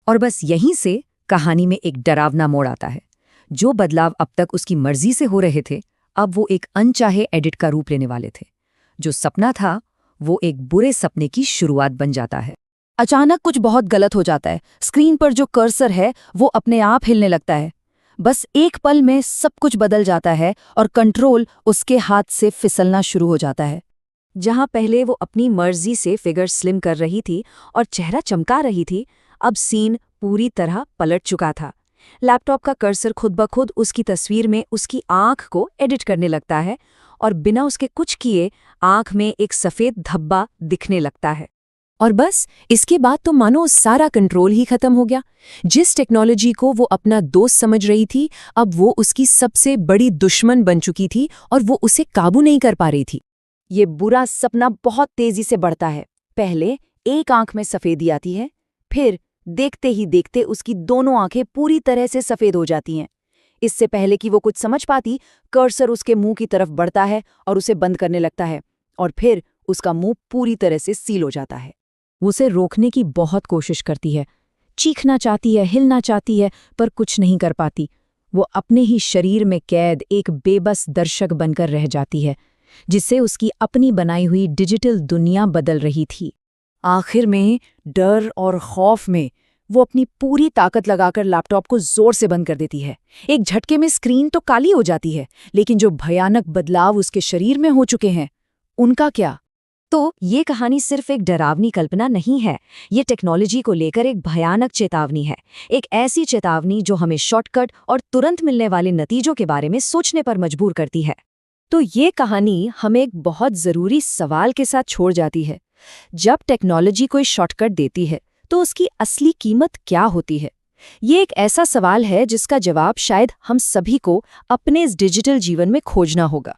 और बस यहीं से कहानी में एक डरावना मोड़ आता है। जो बदलाव अब तक उसकी मर्जी से हो रहे थे, अब वो एक अनचाहे एडिट का रूप लेने वाले थे। जो सपना था, वो एक बुरे सपने की शुरुआत बन जाता है। अचानक कुछ बहुत गलत हो जाता है। स्क्रीन पर जो कर्सर है वो अपने आप हिलने लगता है। बस एक पल में सब कुछ बदल जाता है और कंट्रोल उसके हाथ से फिसलना शुरू हो जाता है। जहां पहले वो अपनी मर्जी से फिगर स्लिम कर रही थी और चेहरा चमका रही थी, अब सीन पूरी तरह पलट चुका था। लैपटॉप का कर्सर खुद ब खुद उसकी तस्वीर में उसकी आंख को एडिट करने लगता है और बिना उसके कुछ किए आंख में एक सफेद धब्बा दिखने लगता है। और बस इसके बाद तो मानो सारा कंट्रोल ही खत्म हो गया। जिस टेक्नोलॉजी को वो अपना दोस्त समझ रही थी, अब वो उसकी सबसे बड़ी दुश्मन बन चुकी थी और वो उसे काबू नहीं कर पा रही थी। ये बुरा सपना बहुत तेजी से बढ़ता है। पहले एक आंख में सफेदी आती है, फिर देखते ही देखते उसकी दोनों आंखें पूरी तरह से सफेद हो जाती हैं। इससे पहले कि वो कुछ समझ पाती, कर्सर उसके मुंह की तरफ बढ़ता है और उसे बंद करने लगता है, और फिर उसका मुंह पूरी तरह से सील हो जाता है। वो उसे रोकने की बहुत कोशिश करती है, चीखना चाहती है, हिलना चाहती है, पर कुछ नहीं कर पाती। वो अपने ही शरीर में कैद एक बेबस दर्शक बनकर रह जाती है, जिससे उसकी अपनी बनाई हुई डिजिटल दुनिया बदल रही थी। आखिर में डर और खौफ में वो अपनी पूरी ताकत लगाकर लैपटॉप को जोर से बंद कर देती है। एक झटके में स्क्रीन तो काली हो जाती है, लेकिन जो भयानक बदलाव उसके शरीर में हो चुके हैं, उनका क्या? तो ये कहानी सिर्फ एक डरावनी कल्पना नहीं है, ये टेक्नोलॉजी को लेकर एक भयानक चेतावनी है। एक ऐसी चेतावनी जो हमें शॉर्टकट और तुरंत मिलने वाले नतीजों के बारे में सोचने पर मजबूर करती है। तो ये कहानी हमें एक बहुत ज़रूरी सवाल के साथ छोड़ जाती है। जब टेक्नोलॉजी कोई शॉर्टकट देती है, तो उसकी असली कीमत क्या होती है? ये एक ऐसा सवाल है जिसका जवाब शायद हम सभी को अपने इस डिजिटल जीवन में खोजना होगा।